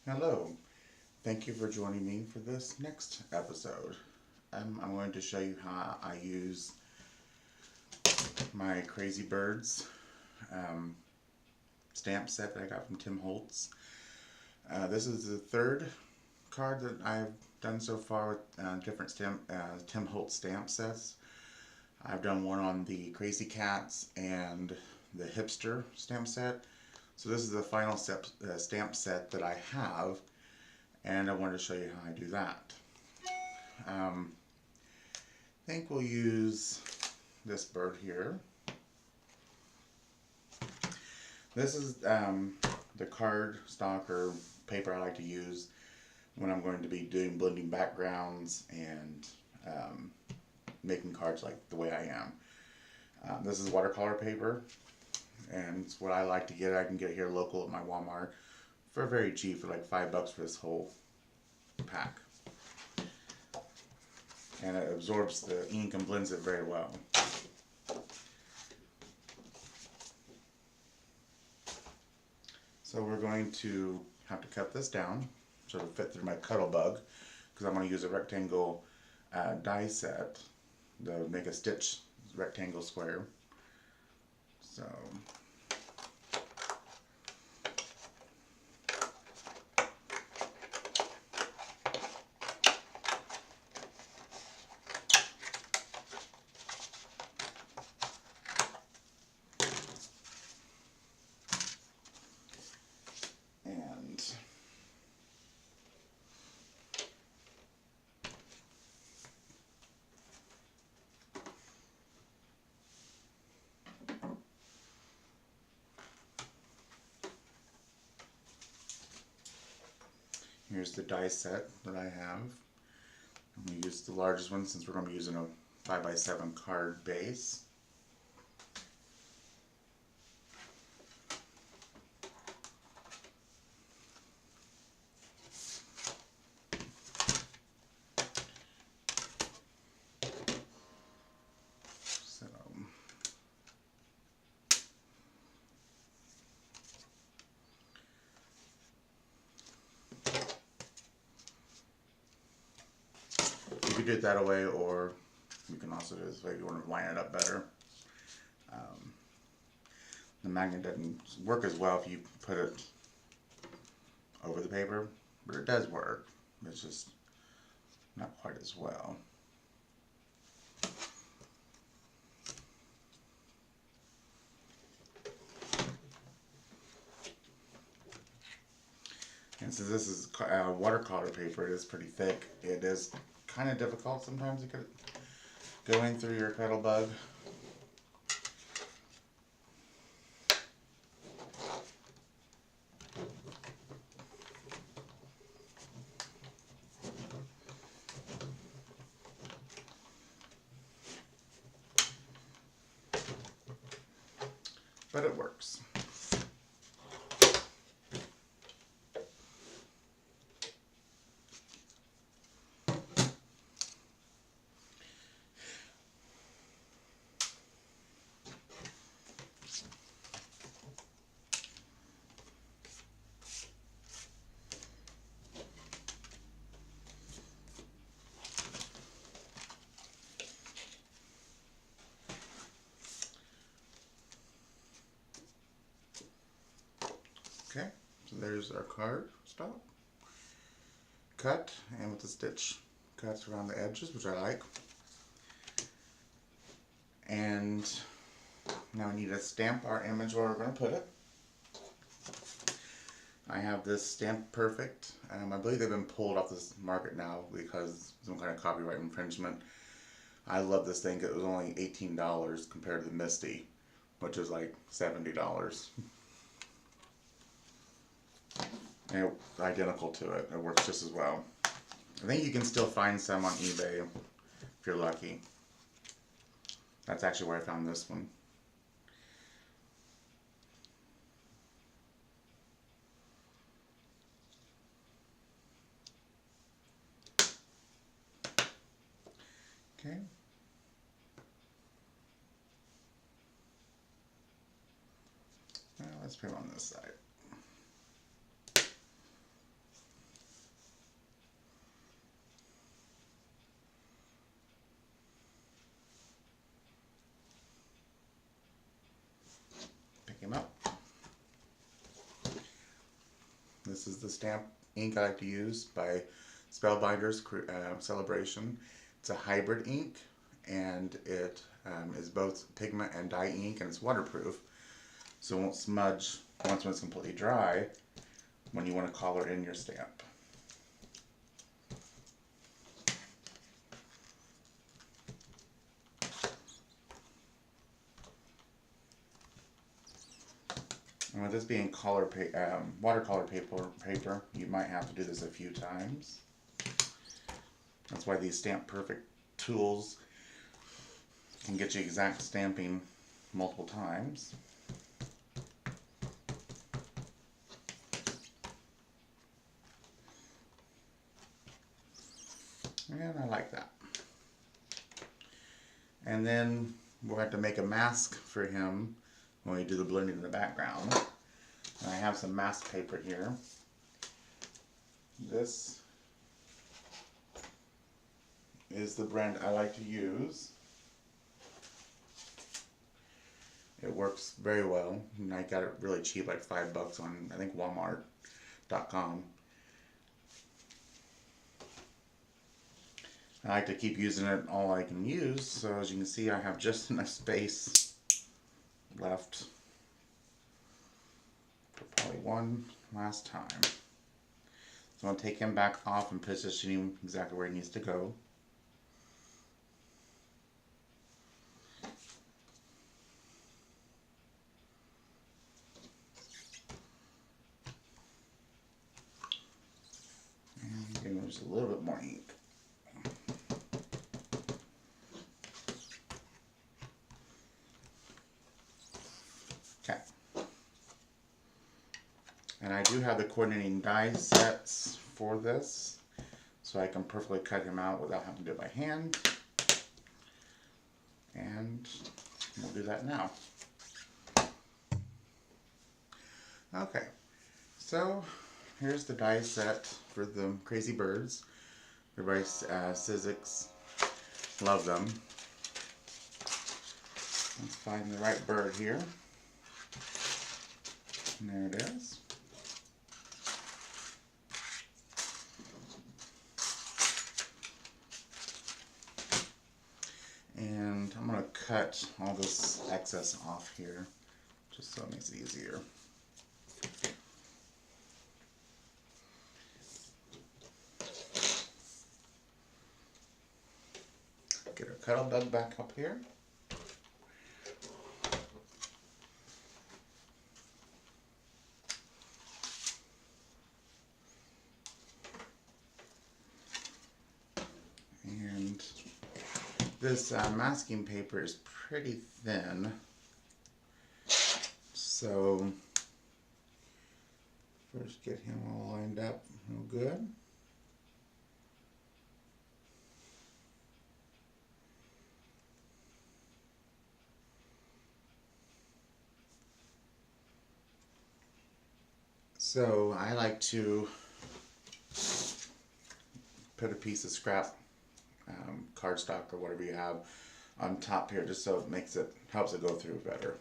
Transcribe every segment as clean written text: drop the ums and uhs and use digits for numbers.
Hello, thank you for joining me for this next episode. I'm going to show you how I use my Crazy Birds um, stamp set that I got from Tim Holtz. This is the third card that I've done so far with different Tim Holtz stamp sets. I've done one on the Crazy Cats and the Hipster stamp set. So this is the final stamp set that I have, and I wanted to show you how I do that. I think we'll use this bird here. This is the card stock or paper I like to use when I'm going to be doing blending backgrounds and making cards like the way I am. This is watercolor paper, and it's what I like to get. I can get it here local at my Walmart for very cheap, for like $5 for this whole pack. And it absorbs the ink and blends it very well. So we're going to have to cut this down so it'll fit through my Cuddle Bug, because I'm going to use a rectangle die set to make a stitch rectangle square. So and here's the die set that I have. I'm going to use the largest one since we're going to be using a 5x7 card base. So you could do it that way, or you can also do it this way if you want to line it up better. The magnet doesn't work as well if you put it over the paper, but it does work. It's just not quite as well. And since this is watercolor paper, it is pretty thick. It is kind of difficult sometimes to get going through your Cuddle Bug. But it works. Okay, so there's our card stop. Cut, and with the stitch cuts around the edges, which I like. And now we need to stamp our image where we're going to put it. I have this Stamp Perfect. I believe they've been pulled off this market now because some kind of copyright infringement. I love this thing. It was only $18 compared to the Misty, which is like $70. And it's identical to it. It works just as well. I think you can still find some on eBay if you're lucky. That's actually where I found this one. Okay. Now let's put it on this side. him up. This is the stamp ink I like to use by Spellbinders Celebration. It's a hybrid ink, and it is both pigment and dye ink, and it's waterproof, so it won't smudge once it's completely dry when you want to color in your stamp. And with this being watercolor paper, you might have to do this a few times. That's why these Stamp Perfect tools can get you exact stamping multiple times. And I like that. And then we'll have to make a mask for him when we do the blending in the background. And I have some mask paper here. This is the brand I like to use. It works very well, and I got it really cheap, like $5 on, I think, Walmart.com. I like to keep using it all I can use, so as you can see, I have just enough space left for probably one last time. So I'm going to take him back off and position him exactly where he needs to go. And give him just a little bit more ink. Okay. And I do have the coordinating die sets for this, so I can perfectly cut him out without having to do it by hand. And we'll do that now. Okay, so here's the die set for the Crazy Birds. Everybody's Sizzix. Love them. Let's find the right bird here. And there it is. And I'm going to cut all this excess off here, just so it makes it easier. Get our cuddle bug back up here. And this masking paper is pretty thin, so first get him all lined up real good. So I like to put a piece of scrap cardstock or whatever you have on top here, just so it helps it go through better.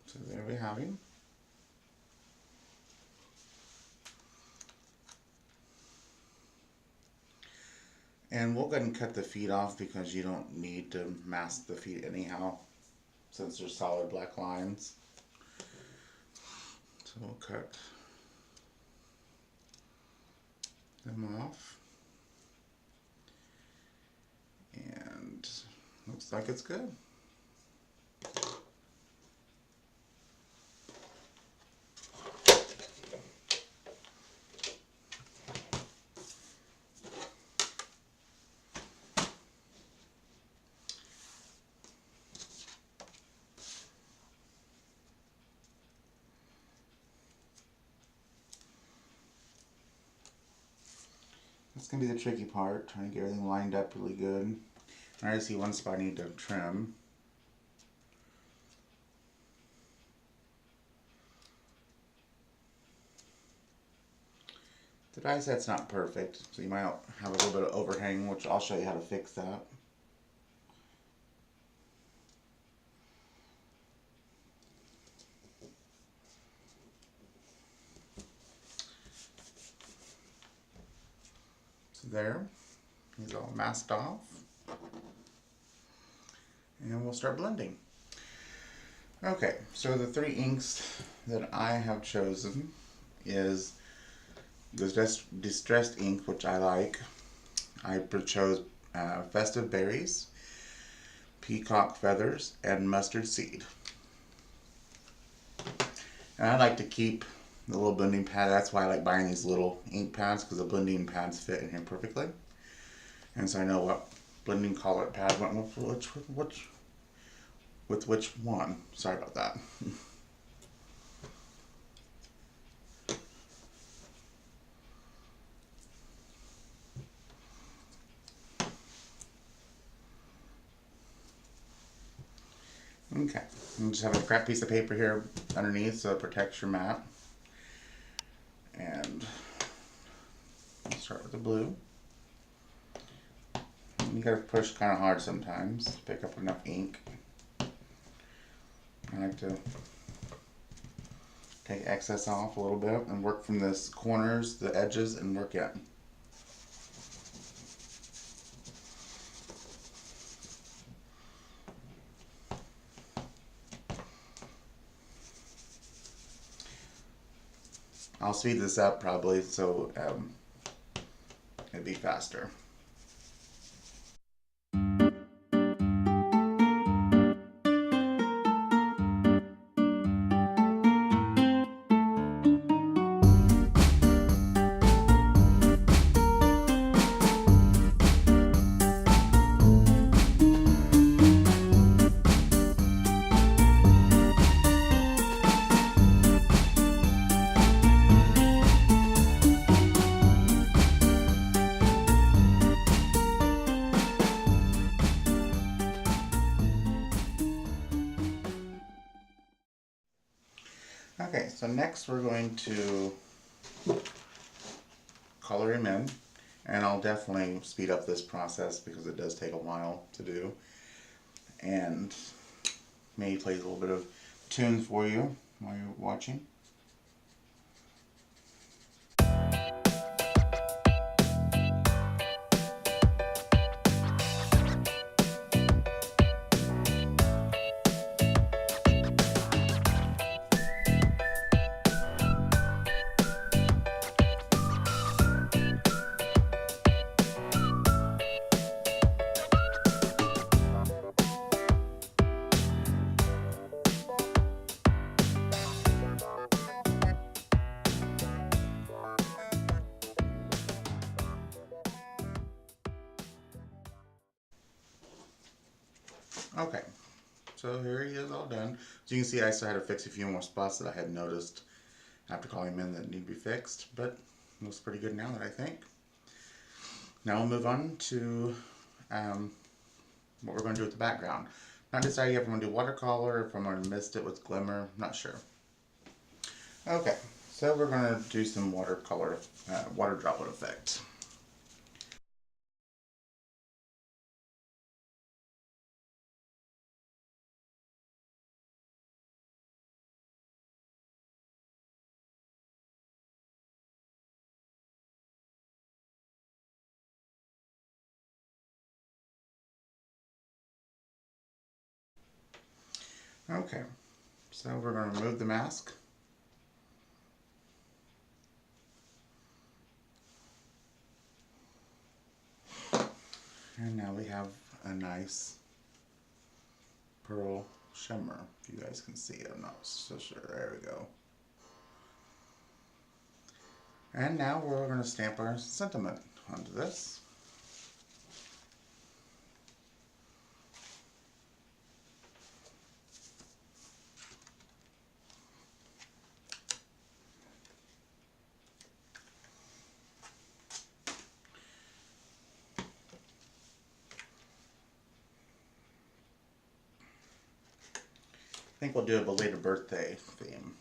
So there we have him. And we'll go ahead and cut the feet off because you don't need to mask the feet anyhow, since they're solid black lines. So we'll cut them off. And looks like it's good. That's going to be the tricky part, trying to get everything lined up really good. I already see one spot I need to trim. The die set's not perfect, so you might have a little bit of overhang, which I'll show you how to fix that. So there, he's all masked off. And we'll start blending. Okay, so the 3 inks that I have chosen is the distressed ink, which I like. I chose Festive Berries, Peacock Feathers, and Mustard Seed. And I like to keep the little blending pad. That's why I like buying these little ink pads, because the blending pads fit in here perfectly. And so I know what blending color pad went with which one. Sorry about that. Okay, and just have a crap piece of paper here underneath so it protects your mat. And I'll start with the blue. You gotta push kind of hard sometimes to pick up enough ink. I like to take excess off a little bit and work from the corners, the edges, and work in. I'll speed this up probably so it'd be faster. Okay, so next we're going to color him in, and I'll definitely speed up this process because it does take a while to do, and maybe play a little bit of tunes for you while you're watching. Okay, so here he is all done. So you can see I still had to fix a few more spots that I had noticed after calling him in that need to be fixed, but it looks pretty good now that I think. Now we'll move on to what we're going to do with the background. Not decided if I'm going to do watercolor or if I'm going to mist it with glimmer, not sure. Okay, so we're going to do some watercolor, water droplet effect. Okay, so we're going to remove the mask. And now we have a nice pearl shimmer. If you guys can see it, I'm not so sure. There we go. And now we're going to stamp our sentiment onto this. think we'll do a belated birthday theme.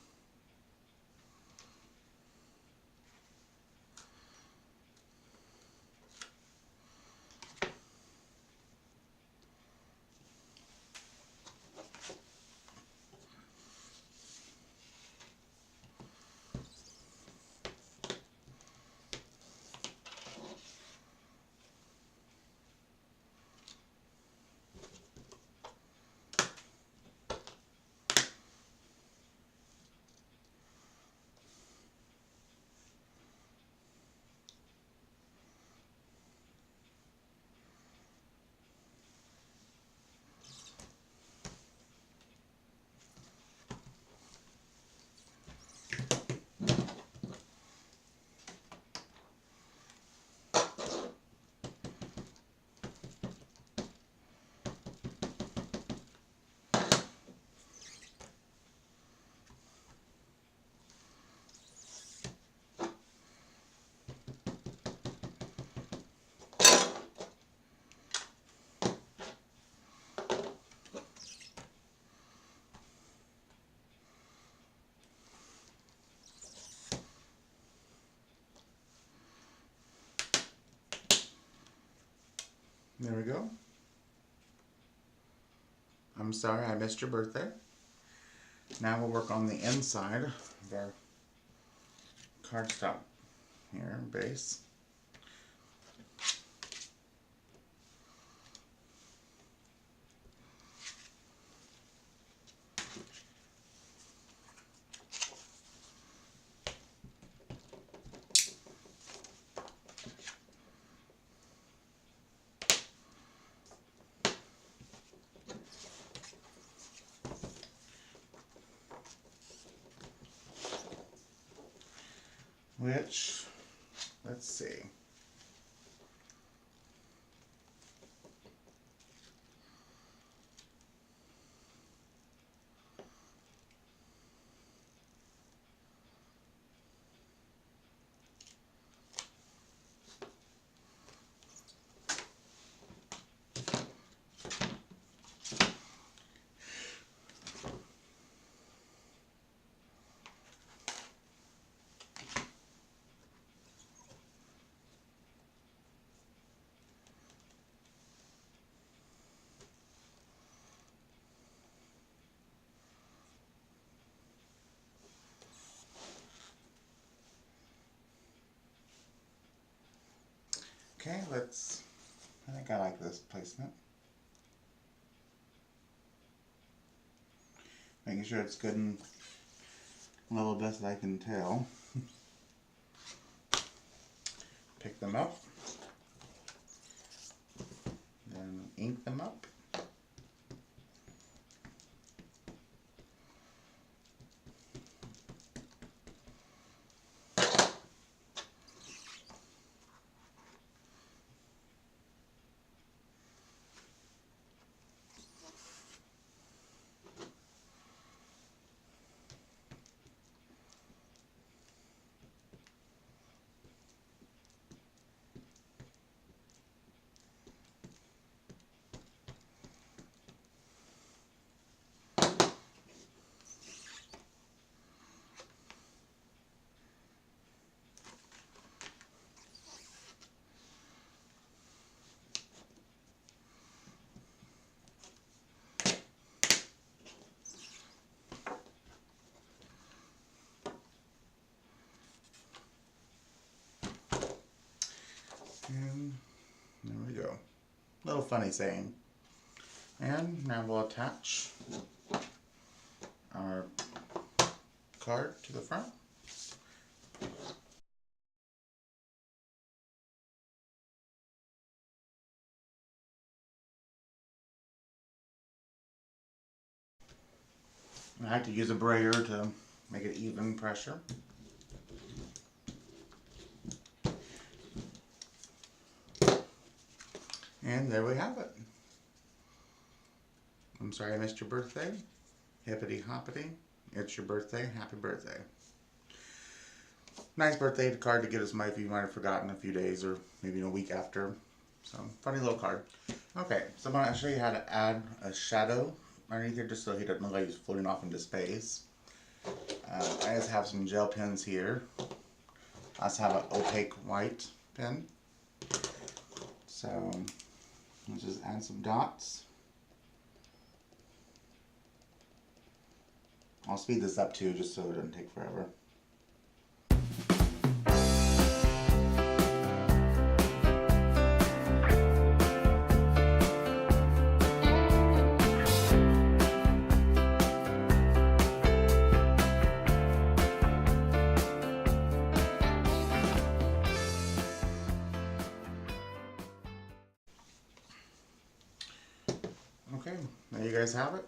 There we go. I'm sorry I missed your birthday. Now we'll work on the inside of our cardstock here, base. Which, let's see. Okay, I think I like this placement. Making sure it's good and level best I can tell. Pick them up. Then ink them up. And there we go. Little funny saying. And now we'll attach our card to the front. I like to use a brayer to make it even pressure. And there we have it. I'm sorry I missed your birthday. Hippity hoppity. It's your birthday. Happy birthday. Nice birthday card to get us if you might have forgotten a few days or maybe a week after. So, funny little card. Okay, so I'm going to show you how to add a shadow underneath here just so he doesn't look like he's floating off into space. I just have some gel pens here. I also have an opaque white pen. So let's just add some dots. I'll speed this up too just so it doesn't take forever. Okay, there you guys have it.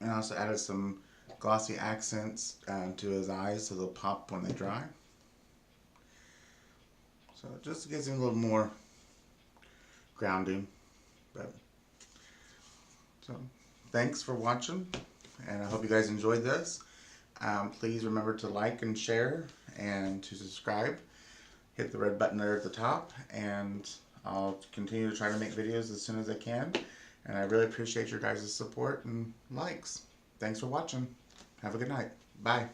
And I also added some glossy accents to his eyes so they'll pop when they dry. So it just gives him a little more grounding. But so thanks for watching, and I hope you guys enjoyed this. Please remember to like and share and to subscribe. Hit the red button there at the top, and I'll continue to try to make videos as soon as I can. And I really appreciate your guys' support and likes. Thanks for watching. Have a good night. Bye.